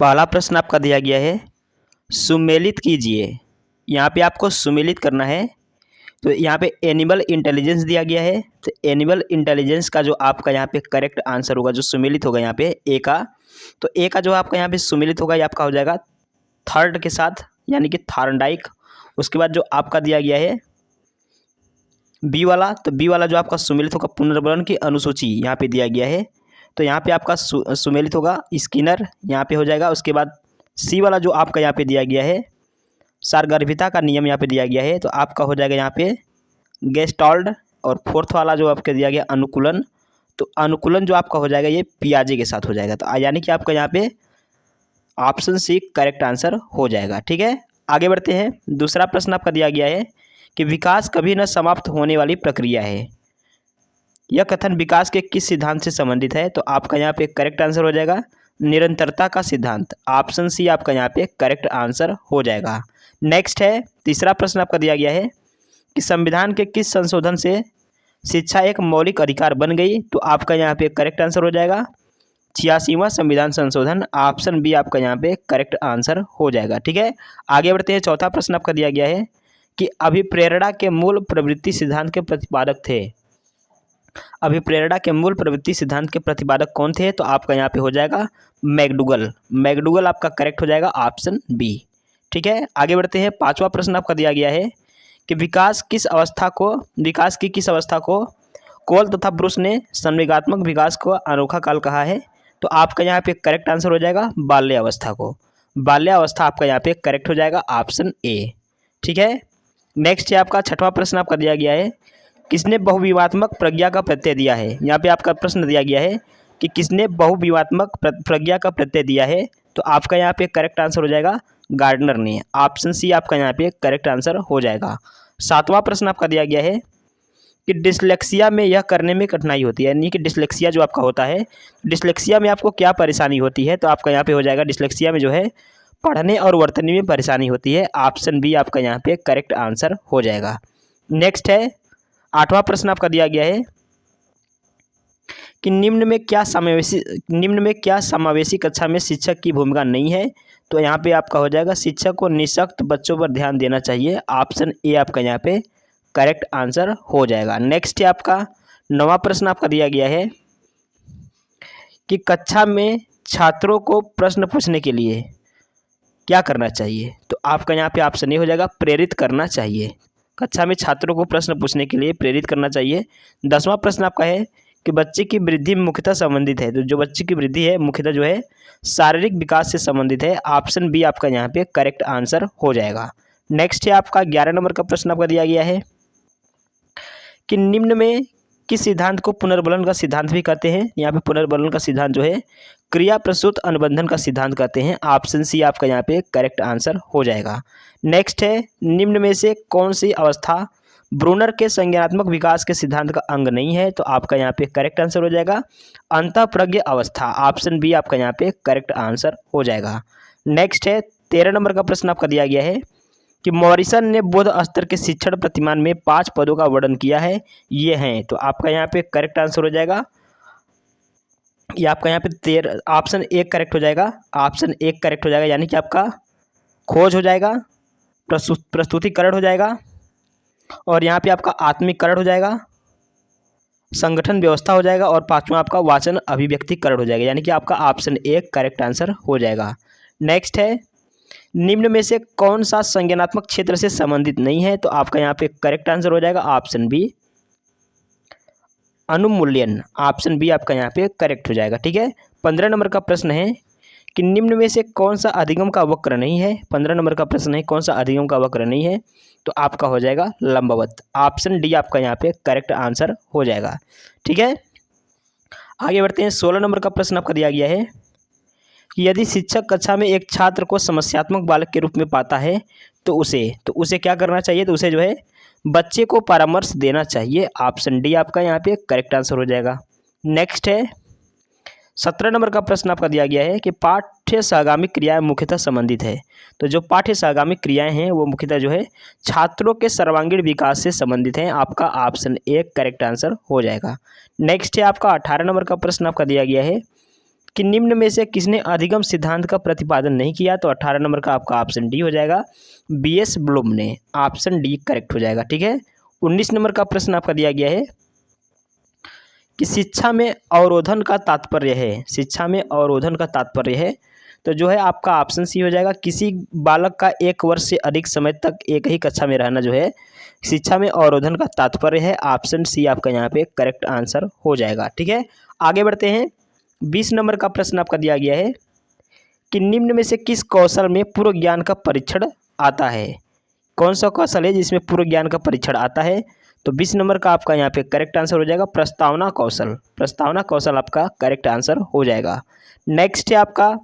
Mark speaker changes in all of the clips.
Speaker 1: पहला प्रश्न आपका दिया गया है, सुमेलित कीजिए। यहाँ पे आपको सुमेलित करना है। तो यहाँ पे एनिमल इंटेलिजेंस दिया गया है। तो एनिमल इंटेलिजेंस का जो आपका यहाँ पे करेक्ट आंसर होगा, जो सुमेलित होगा यहाँ पे ए का, तो ए का जो आपका यहाँ पे सुमेलित होगा ये आपका हो जाएगा थर्ड के साथ, यानी कि थार्नडाइक। उसके बाद जो आपका दिया गया है बी वाला, तो बी वाला जो आपका सुमेलित होगा पुनर्वलन की अनुसूची यहाँ पे दिया गया है। तो यहाँ पे आपका सुमेलित होगा स्किनर, यहाँ पे हो जाएगा। उसके बाद सी वाला जो आपका यहाँ पे दिया गया है सारगर्भिता का नियम यहाँ पे दिया गया है, तो आपका हो जाएगा यहाँ पे गेस्टाल्ट। और फोर्थ वाला जो आपका दिया गया अनुकूलन, तो अनुकूलन जो आपका हो जाएगा ये पियाजे के साथ हो जाएगा। तो यानी कि आपका यहाँ पे ऑप्शन सी करेक्ट आंसर हो जाएगा। ठीक है, आगे बढ़ते हैं। दूसरा प्रश्न आपका दिया गया है कि विकास कभी न समाप्त होने वाली प्रक्रिया है। यह कथन विकास के किस सिद्धांत से संबंधित है? तो आपका यहाँ पे करेक्ट आंसर हो जाएगा निरंतरता का सिद्धांत। ऑप्शन सी आपका यहाँ पे करेक्ट आंसर हो जाएगा। नेक्स्ट है, तीसरा प्रश्न आपका दिया गया है कि संविधान के किस संशोधन से शिक्षा एक मौलिक अधिकार बन गई? तो आपका यहाँ पे करेक्ट आंसर हो जाएगा 86वां संविधान संशोधन। ऑप्शन बी आपका यहाँ पे करेक्ट आंसर हो जाएगा। ठीक है, आगे बढ़ते हैं। चौथा प्रश्न आपका दिया गया है कि अभिप्रेरणा के मूल प्रवृत्ति सिद्धांत के प्रतिपादक थे। अभिप्रेरणा के मूल प्रवृत्ति सिद्धांत के प्रतिपादक कौन थे? तो आपका यहाँ पे हो जाएगा मैकडूगल। मैकडूगल आपका करेक्ट हो जाएगा ऑप्शन बी। ठीक है, आगे बढ़ते हैं। पांचवा प्रश्न आपका दिया गया है कि विकास की किस अवस्था को कोल तथा ब्रुस ने संवेगात्मक विकास को अनोखा काल कहा है? तो आपका यहाँ पे करेक्ट आंसर हो जाएगा बाल्यावस्था को। बाल्यावस्था आपका यहाँ पे करेक्ट हो जाएगा ऑप्शन ए। ठीक है, नेक्स्ट है आपका छठवां प्रश्न आपका दिया गया है, किसने बहुविवात्मक प्रज्ञा का प्रत्यय दिया है? यहाँ पे आपका प्रश्न दिया गया है कि किसने बहुविवात्मक प्रज्ञा का प्रत्यय दिया है? तो आपका यहाँ पे करेक्ट आंसर हो जाएगा गार्डनर ने। ऑप्शन सी आपका यहाँ पे करेक्ट आंसर हो जाएगा। सातवां प्रश्न आपका दिया गया है कि डिस्लेक्सिया में यह करने में कठिनाई होती है, यानी कि डिस्लेक्सिया जो आपका होता है, डिस्लेक्सिया में आपको क्या परेशानी होती है? तो आपका यहाँ पे हो जाएगा डिस्लेक्सिया में जो है पढ़ने और वर्तनी में परेशानी होती है। ऑप्शन बी आपका यहाँ पे करेक्ट आंसर हो जाएगा। नेक्स्ट है, आठवां प्रश्न आपका दिया गया है कि निम्न में क्या समावेशी कक्षा में शिक्षक की भूमिका नहीं है? तो यहाँ पे आपका हो जाएगा शिक्षक को निःशक्त बच्चों पर ध्यान देना चाहिए। ऑप्शन ए आपका यहाँ पे करेक्ट आंसर हो जाएगा। नेक्स्ट है आपका नौवां प्रश्न आपका दिया गया है कि कक्षा में छात्रों को प्रश्न पूछने के लिए क्या करना चाहिए? तो आपका यहाँ पे ऑप्शन ए हो जाएगा प्रेरित करना चाहिए। कक्षा में छात्रों को प्रश्न पूछने के लिए प्रेरित करना चाहिए। 10वां प्रश्न आपका है कि बच्चे की वृद्धि मुख्यतः संबंधित है। तो जो बच्चे की वृद्धि है मुख्यतः जो है शारीरिक विकास से संबंधित है। ऑप्शन बी आपका यहाँ पे करेक्ट आंसर हो जाएगा। नेक्स्ट है आपका 11 नंबर का प्रश्न आपका दिया गया है कि निम्न में किस सिद्धांत को पुनर्बलन का सिद्धांत भी कहते हैं? यहाँ पे पुनर्बलन का सिद्धांत जो है क्रिया प्रसूत अनुबंधन का सिद्धांत कहते हैं। ऑप्शन सी आपका यहाँ पे करेक्ट आंसर हो जाएगा। नेक्स्ट है, निम्न में से कौन सी अवस्था ब्रूनर के संज्ञानात्मक विकास के सिद्धांत का अंग नहीं है? तो आपका यहाँ पे करेक्ट आंसर हो जाएगा अंतःप्रज्ञ अवस्था। ऑप्शन बी आपका यहाँ पे करेक्ट आंसर हो जाएगा। नेक्स्ट है, 13 नंबर का प्रश्न आपका दिया गया है कि मॉरिसन ने बौद्ध स्तर के शिक्षण प्रतिमान में 5 पदों का वर्णन किया है, ये हैं। तो आपका यहाँ पे करेक्ट आंसर हो जाएगा, ये आपका यहाँ पे ऑप्शन एक करेक्ट हो जाएगा। ऑप्शन एक करेक्ट हो जाएगा, यानी कि आपका खोज हो जाएगा, प्रस्तुतिकरण हो जाएगा, और यहाँ पे आपका आत्मीकरण हो जाएगा, संगठन व्यवस्था हो जाएगा, और पांचवा आपका वाचन अभिव्यक्तिकरण हो जाएगा, यानी कि आपका ऑप्शन एक करेक्ट आंसर हो जाएगा। नेक्स्ट है, निम्न में से कौन सा संज्ञानात्मक क्षेत्र से संबंधित नहीं है? तो आपका यहाँ पे करेक्ट आंसर हो जाएगा ऑप्शन बी अनुमूल्यन। ऑप्शन बी आपका यहाँ पे करेक्ट हो जाएगा। ठीक है, 15 नंबर का प्रश्न है कि निम्न में से कौन सा अधिगम का वक्र नहीं है? 15 नंबर का प्रश्न है कौन सा अधिगम का वक्र नहीं है? तो आपका हो जाएगा लंबवत। ऑप्शन डी आपका यहाँ पे करेक्ट आंसर हो जाएगा। ठीक है, आगे बढ़ते हैं। 16 नंबर का प्रश्न आपका दिया गया है कि यदि शिक्षक कक्षा में एक छात्र को समस्यात्मक बालक के रूप में पाता है तो उसे क्या करना चाहिए? तो उसे जो है बच्चे को परामर्श देना चाहिए। ऑप्शन डी आपका यहाँ पे करेक्ट आंसर हो जाएगा। नेक्स्ट है, 17 नंबर का प्रश्न आपका दिया गया है कि पाठ्य सहगामी क्रियाएं मुख्यतः संबंधित है। तो जो पाठ्य सहगामी क्रियाएं हैं वो मुख्यतः जो है छात्रों के सर्वांगीण विकास से संबंधित हैं। आपका ऑप्शन एक करेक्ट आंसर हो जाएगा। नेक्स्ट है आपका 18 नंबर का प्रश्न आपका दिया गया है कि निम्न में से किसने अधिगम सिद्धांत का प्रतिपादन नहीं किया? तो 18 नंबर का आपका ऑप्शन डी हो जाएगा, बीएस ब्लूम ने। ऑप्शन डी करेक्ट हो जाएगा। ठीक है, 19 नंबर का प्रश्न आपका दिया गया है कि शिक्षा में अवरोधन का तात्पर्य है, शिक्षा में अवरोधन का तात्पर्य है तो जो है आपका ऑप्शन सी हो जाएगा, किसी बालक का 1 वर्ष से अधिक समय तक एक ही कक्षा में रहना जो है शिक्षा में अवरोधन का तात्पर्य है। ऑप्शन सी आपका यहाँ पे करेक्ट आंसर हो जाएगा। ठीक है, आगे बढ़ते हैं। 20 नंबर का प्रश्न आपका दिया गया है कि निम्न में से किस कौशल में पूर्व ज्ञान का परीक्षण आता है? कौन सा कौशल है जिसमें पूर्व ज्ञान का परीक्षण आता है? तो 20 नंबर का आपका यहाँ पे करेक्ट आंसर हो जाएगा प्रस्तावना कौशल। प्रस्तावना कौशल आपका करेक्ट आंसर हो जाएगा। नेक्स्ट है आपका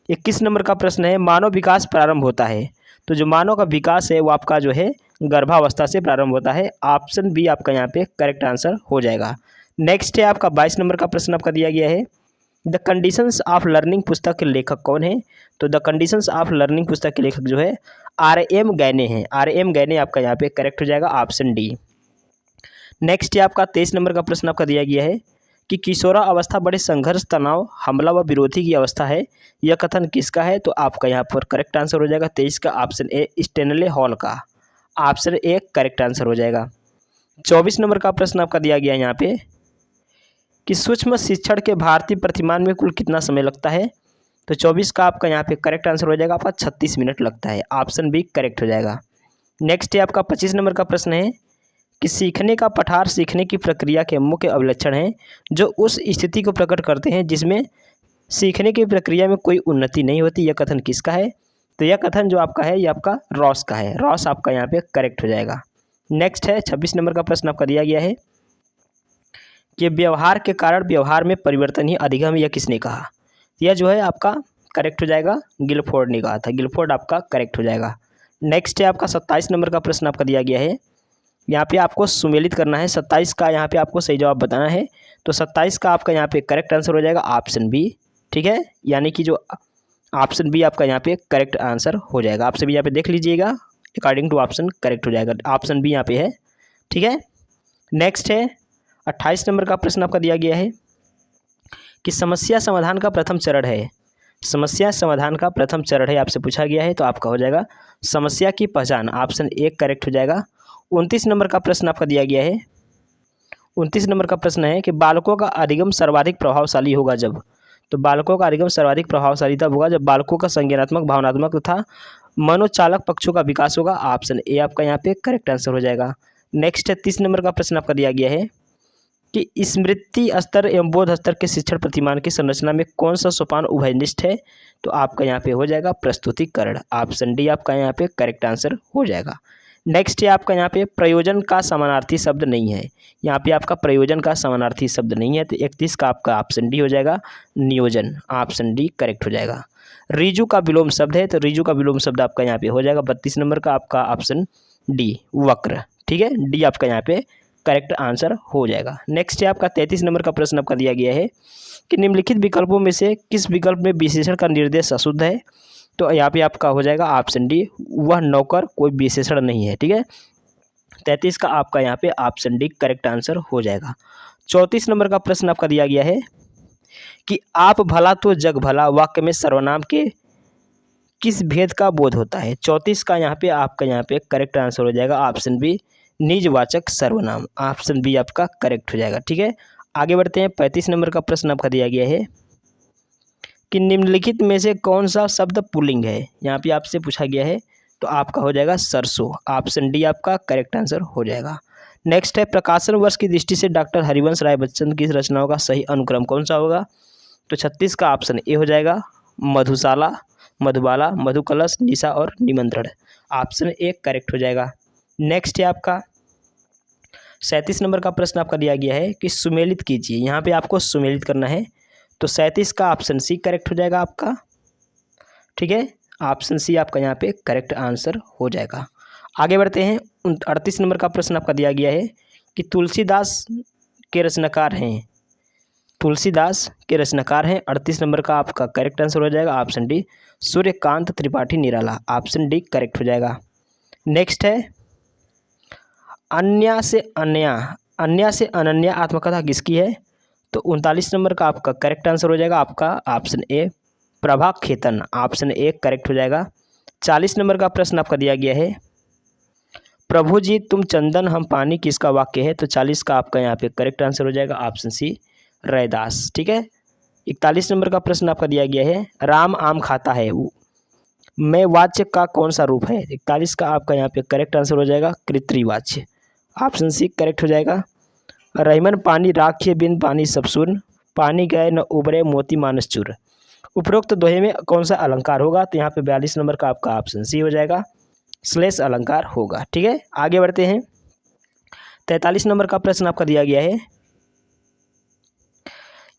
Speaker 1: 21 नंबर का प्रश्न है, मानव विकास प्रारंभ होता है। तो जो मानव का विकास है वो आपका जो है गर्भावस्था से प्रारंभ होता है। ऑप्शन बी आपका यहाँ पे करेक्ट आंसर हो जाएगा। नेक्स्ट है आपका 22 नंबर का प्रश्न आपका दिया गया है, द कंडीशंस ऑफ लर्निंग पुस्तक के लेखक कौन है? तो द कंडीशंस ऑफ लर्निंग पुस्तक के लेखक जो है R.M. गैने हैं। R.M. गैने आपका यहाँ पे करेक्ट हो जाएगा, ऑप्शन डी। नेक्स्ट है आपका 23 नंबर का प्रश्न आपका दिया गया है कि किशोरा अवस्था बड़े संघर्ष, तनाव, हमला व विरोधी की अवस्था है, यह कथन किसका है? तो आपका यहाँ पर करेक्ट आंसर हो जाएगा 23 का ऑप्शन ए, स्टेनले हॉल का। ऑप्शन ए करेक्ट आंसर हो जाएगा। 24 नंबर का प्रश्न आपका दिया गया है यहाँ पे कि सूक्ष्म शिक्षण के भारतीय प्रतिमान में कुल कितना समय लगता है? तो 24 का आपका यहाँ पे करेक्ट आंसर हो जाएगा आपका 36 मिनट लगता है। ऑप्शन बी करेक्ट हो जाएगा। नेक्स्ट है आपका 25 नंबर का प्रश्न है कि सीखने का पठार सीखने की प्रक्रिया के मुख्य अभिलक्षण हैं जो उस स्थिति को प्रकट करते हैं जिसमें सीखने की प्रक्रिया में कोई उन्नति नहीं होती, यह कथन किसका है? तो यह कथन जो आपका है ये आपका रॉस का है। रॉस आपका यहाँ पे करेक्ट हो जाएगा। नेक्स्ट है 26 नंबर का प्रश्न आपका दिया गया है कि व्यवहार के कारण व्यवहार में परिवर्तन ही अधिगम, यह किसने कहा? यह जो है आपका करेक्ट हो जाएगा, गिलफोर्ड ने कहा था। गिलफोर्ड आपका करेक्ट हो जाएगा। नेक्स्ट है आपका 27 नंबर का प्रश्न आपका दिया गया है, यहाँ पे आपको सुमेलित करना है। 27 का यहाँ पे आपको सही जवाब बताना है। तो 27 का आपका यहाँ पे करेक्ट आंसर हो जाएगा ऑप्शन बी। ठीक है, यानी कि जो ऑप्शन बी आपका यहाँ पे करेक्ट आंसर हो जाएगा। आप सभी यहाँ पे देख लीजिएगा, अकॉर्डिंग टू ऑप्शन करेक्ट हो जाएगा। ऑप्शन बी यहाँ पे है। ठीक है, नेक्स्ट है 28 नंबर का प्रश्न आपका दिया गया है कि समस्या समाधान का प्रथम चरण है। समस्या समाधान का प्रथम चरण है आपसे पूछा गया है, तो आपका हो जाएगा समस्या की पहचान। ऑप्शन ए करेक्ट हो जाएगा। 29 नंबर का प्रश्न आपका दिया गया है। 29 नंबर का प्रश्न है कि बालकों का अधिगम सर्वाधिक प्रभावशाली होगा जब। तो बालकों का अधिगम सर्वाधिक प्रभावशाली तब होगा जब बालकों का संज्ञानात्मक, भावनात्मक तथा मनोचालक पक्षों का विकास होगा। ऑप्शन ए आपका यहाँ पे करेक्ट आंसर हो जाएगा। नेक्स्ट है 30 नंबर का प्रश्न आपका दिया गया है कि स्मृति स्तर एवं बोध स्तर के शिक्षण प्रतिमान की संरचना में कौन सा सोपान उभयनिष्ठ है? तो आपका यहाँ पे हो जाएगा प्रस्तुतिकरण। ऑप्शन डी आपका यहाँ पे करेक्ट आंसर हो जाएगा। नेक्स्ट है आपका यहाँ पे प्रयोजन का समानार्थी शब्द नहीं है। यहाँ पे आपका प्रयोजन का समानार्थी शब्द नहीं है, तो 31 का आपका ऑप्शन डी हो जाएगा नियोजन। ऑप्शन डी करेक्ट हो जाएगा। रिजु का विलोम शब्द है, तो रिजु का विलोम शब्द आपका यहाँ पे हो जाएगा 32 नंबर का आपका ऑप्शन डी वक्र। ठीक है, डी आपका यहाँ पे करेक्ट आंसर हो जाएगा। नेक्स्ट है आपका 33 नंबर का प्रश्न आपका दिया गया है कि निम्नलिखित विकल्पों में से किस विकल्प में विशेषण का निर्देश अशुद्ध है? तो यहाँ पे आपका हो जाएगा ऑप्शन डी, वह नौकर कोई विशेषण नहीं है। ठीक है, 33 का आपका यहाँ पे ऑप्शन डी करेक्ट आंसर हो जाएगा। 34 नंबर का प्रश्न आपका दिया गया है कि आप भला तो जग भला वाक्य में सर्वनाम के किस भेद का बोध होता है? 34 का यहाँ पे आपका यहाँ पे करेक्ट आंसर हो जाएगा ऑप्शन बी, निजवाचक सर्वनाम। ऑप्शन बी आपका करेक्ट हो जाएगा। ठीक है, आगे बढ़ते हैं। 35 नंबर का प्रश्न आपका दिया गया है कि निम्नलिखित में से कौन सा शब्द पुल्लिंग है? यहाँ पे आपसे पूछा गया है, तो आपका हो जाएगा सरसों। ऑप्शन डी आपका करेक्ट आंसर हो जाएगा। नेक्स्ट है प्रकाशन वर्ष की दृष्टि से डॉक्टर हरिवंश राय बच्चन की रचनाओं का सही अनुक्रम कौन सा होगा? तो 36 का ऑप्शन ए हो जाएगा मधुशाला, मधुबाला, मधुकलश, निशा और निमंत्रण। ऑप्शन ए करेक्ट हो जाएगा। नेक्स्ट है आपका 37 नंबर का प्रश्न आपका दिया गया है कि सुमेलित कीजिए। यहाँ पे आपको सुमेलित करना है, तो 37 का ऑप्शन सी करेक्ट हो जाएगा आपका। ठीक है, ऑप्शन सी आपका यहाँ पे करेक्ट आंसर हो जाएगा। आगे बढ़ते हैं। 38 नंबर का प्रश्न आपका दिया गया है कि तुलसीदास के रचनाकार हैं। तुलसीदास के रचनाकार हैं। 38 नंबर का आपका करेक्ट आंसर हो जाएगा option D, Suryakant Tripathi Nirala. Option D correct हो जाएगा। नेक्स्ट है अन्या से अनन्या आत्मकथा किसकी है? तो 39 नंबर का आपका करेक्ट आंसर हो जाएगा आपका option A Prabha Khetan, option A correct हो जाएगा। 40 नंबर का प्रश्न आपका दिया गया है प्रभु जी तुम चंदन हम पानी, किसका वाक्य है? तो 40 का आपका यहाँ पे करेक्ट आंसर हो जाएगा ऑप्शन सी रैदास, ठीक है। 41 नंबर का प्रश्न आपका दिया गया है राम आम खाता है मैं वाच्य का कौन सा रूप है? 41 का आपका यहाँ पे करेक्ट आंसर हो जाएगा कृत्रिवाच्य, ऑप्शन सी करेक्ट हो जाएगा। रहीमन पानी राख्य बिन पानी सब सुन, पानी गए न उबरे मोती मानस चूर, उपरोक्त दोहे में कौन सा अलंकार होगा? तो यहाँ पे 42 नंबर का आपका ऑप्शन सी हो जाएगा श्लेष अलंकार होगा, ठीक है। आगे बढ़ते हैं। 43 नंबर का प्रश्न आपका दिया गया है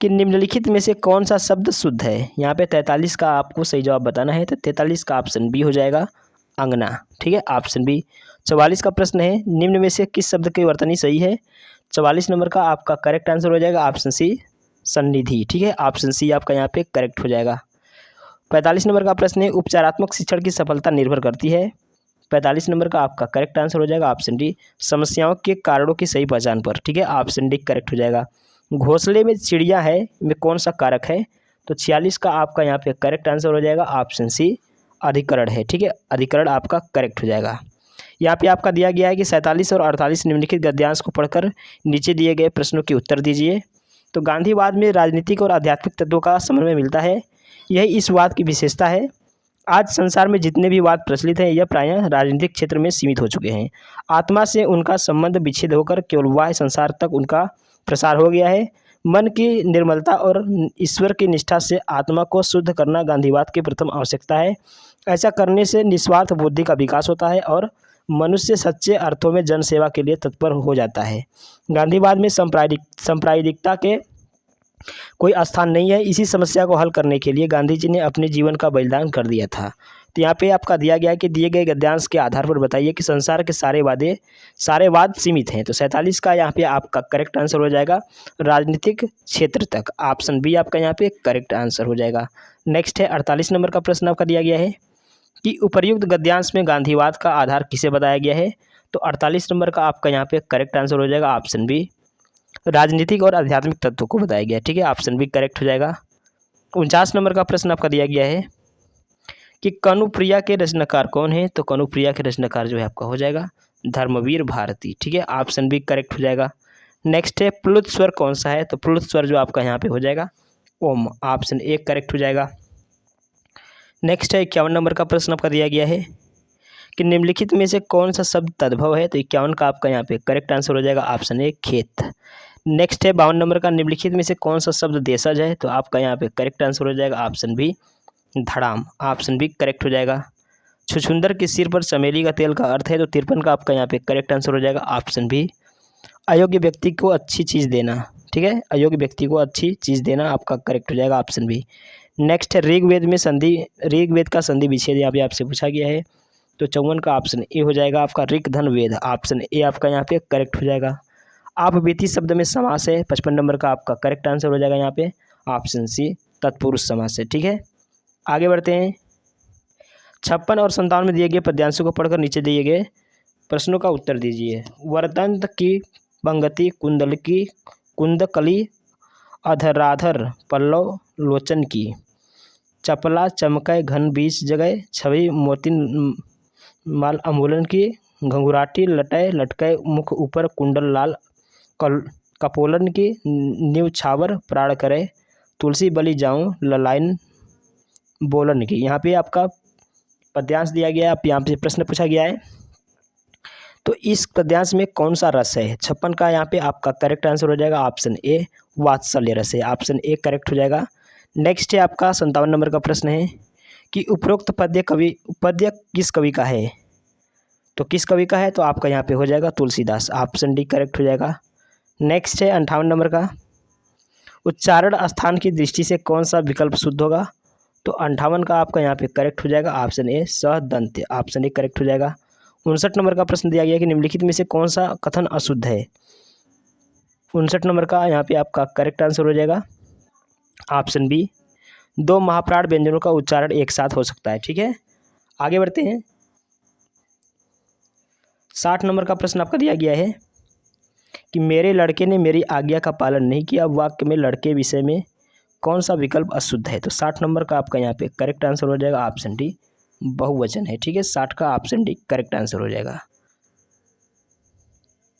Speaker 1: कि निम्नलिखित में से कौन सा शब्द शुद्ध है? यहाँ पे 43 का आपको सही जवाब बताना है, तो 43 का ऑप्शन बी हो जाएगा अंगना, ठीक है, ऑप्शन बी। 44 का प्रश्न है निम्न में से किस शब्द की वर्तनी सही है? 44 नंबर का आपका करेक्ट आंसर हो जाएगा ऑप्शन सी सन्निधि, ठीक है, ऑप्शन सी आपका यहाँ पे करेक्ट हो जाएगा। 45 नंबर का प्रश्न है उपचारात्मक शिक्षण की सफलता निर्भर करती है। 45 नंबर का आपका करेक्ट आंसर हो जाएगा ऑप्शन डी समस्याओं के कारणों की सही पहचान पर, ठीक है, ऑप्शन डी करेक्ट हो जाएगा। घोंसले में चिड़िया है में कौन सा कारक है? तो 46 का आपका यहाँ पे करेक्ट आंसर हो जाएगा ऑप्शन सी अधिकरण है, ठीक है, अधिकरण आपका करेक्ट हो जाएगा। यहाँ पे आपका दिया गया है कि 47 और 48 निम्नलिखित गद्यांश को पढ़कर नीचे दिए गए प्रश्नों के उत्तर दीजिए। तो गांधीवाद में राजनीतिक और आध्यात्मिक तत्वों का समन्वय मिलता है, यही इस वाद की विशेषता है। आज संसार में जितने भी वाद प्रचलित हैं यह प्रायः राजनीतिक क्षेत्र में सीमित हो चुके हैं। आत्मा से उनका संबंध विच्छेद होकर केवल बाह्य संसार तक उनका प्रसार हो गया है। मन की निर्मलता और ईश्वर की निष्ठा से आत्मा को शुद्ध करना गांधीवाद की प्रथम आवश्यकता है। ऐसा करने से निस्वार्थ बुद्धि का विकास होता है और मनुष्य सच्चे अर्थों में जनसेवा के लिए तत्पर हो जाता है। गांधीवाद में सांप्रदायिकता के कोई स्थान नहीं है। इसी समस्या को हल करने के लिए गांधी जी ने अपने जीवन का बलिदान कर दिया था। तो यहाँ पे आपका दिया गया है कि दिए गए गद्यांश के आधार पर बताइए कि संसार के सारे वाद सीमित हैं। तो 47 का यहाँ पे आपका करेक्ट आंसर हो जाएगा राजनीतिक क्षेत्र तक, ऑप्शन बी आपका यहाँ पे करेक्ट आंसर हो जाएगा। नेक्स्ट है 48 नंबर का प्रश्न आपका दिया गया है कि उपर्युक्त गद्यांश में गांधीवाद का आधार किसे बताया गया है? तो 48 नंबर का आपका यहाँ पे करेक्ट आंसर हो जाएगा ऑप्शन बी राजनीतिक और आध्यात्मिक तत्वों को बताया गया, ठीक है, ऑप्शन बी करेक्ट हो जाएगा। 49 नंबर का प्रश्न आपका दिया गया है कि कनुप्रिया के रचनाकार कौन है? तो कनुप्रिया के रचनाकार जो है आपका हो जाएगा धर्मवीर भारती, ठीक है, ऑप्शन बी करेक्ट हो जाएगा। नेक्स्ट है प्लुत स्वर कौन सा है? तो प्लुत स्वर जो आपका यहाँ पे हो जाएगा ओम, ऑप्शन ए करेक्ट हो जाएगा। नेक्स्ट है 51 नंबर का प्रश्न आपका दिया गया है कि निम्नलिखित में से कौन सा शब्द तद्भव है? तो 51 का आपका यहाँ पे करेक्ट आंसर हो जाएगा ऑप्शन ए खेत। नेक्स्ट है 52 नंबर का निम्नलिखित में से कौन सा शब्द देशज है? तो आपका यहाँ पे करेक्ट आंसर हो जाएगा ऑप्शन बी धड़ाम, ऑप्शन बी करेक्ट हो जाएगा। छुछुंदर के सिर पर चमेली का तेल का अर्थ है, तो 53 का आपका यहाँ पे करेक्ट आंसर हो जाएगा ऑप्शन बी अयोग्य व्यक्ति को अच्छी चीज़ देना, ठीक है, अयोग्य व्यक्ति को अच्छी चीज़ देना आपका करेक्ट हो जाएगा ऑप्शन बी। नेक्स्ट है ऋग्वेद का संधि विच्छेद यहाँ पे आपसे पूछा गया है, तो 54 का ऑप्शन ए हो जाएगा आपका ऋक धन वेद, ऑप्शन ए आपका यहाँ पे करेक्ट हो जाएगा। आप बीती शब्द में समास है, 55 नंबर का आपका करेक्ट आंसर हो जाएगा यहाँ पे ऑप्शन सी तत्पुरुष समास है, ठीक है। आगे बढ़ते हैं। 56 और 57 में दिए गए पद्यांशों को पढ़कर नीचे दिए गए प्रश्नों का उत्तर दीजिए। वरदंत की पंगति कुंदकली अधराधर पल्लव लोचन की, चपला चमकै घन बीच जगह छवि मोतिन माल अमूलन की, घंघुराटी लटय लटकै मुख ऊपर कुंडल लाल कपोलन की, नीव छावर प्राण करे तुलसी बलि जाऊं ललाइन बोलन की। यहाँ पे आपका पद्यांश दिया गया है, आप यहाँ पे प्रश्न पूछा गया है तो इस पद्यांश में कौन सा रस है? 56 का यहाँ पे आपका करेक्ट आंसर हो जाएगा ऑप्शन ए वात्सल्य रस है, ऑप्शन ए करेक्ट हो जाएगा। नेक्स्ट है आपका 57 नंबर का प्रश्न है कि उपरोक्त पद्य किस कवि का है? तो किस कवि का है? तो आपका यहाँ पे हो जाएगा तुलसीदास, ऑप्शन डी करेक्ट हो जाएगा। नेक्स्ट है 58 नंबर का उच्चारण स्थान की दृष्टि से कौन सा विकल्प शुद्ध होगा? तो 58 का आपका यहाँ पे करेक्ट हो जाएगा ऑप्शन ए सदंत्य, ऑप्शन ए करेक्ट हो जाएगा। 59 नंबर का प्रश्न दिया गया कि निम्नलिखित में से कौन सा कथन अशुद्ध है? 59 नंबर का यहाँ पे आपका करेक्ट आंसर हो जाएगा ऑप्शन बी 2 महाप्राण व्यंजनों का उच्चारण एक साथ हो सकता है, ठीक है। आगे बढ़ते हैं। 60 नंबर का प्रश्न आपका दिया गया है कि मेरे लड़के ने मेरी आज्ञा का पालन नहीं किया, वाक्य में लड़के विषय में कौन सा विकल्प अशुद्ध है? तो 60 नंबर का आपका यहाँ पे करेक्ट आंसर हो जाएगा ऑप्शन डी, बहुवचन है। ठीक है, 60 का ऑप्शन डी करेक्ट आंसर हो जाएगा।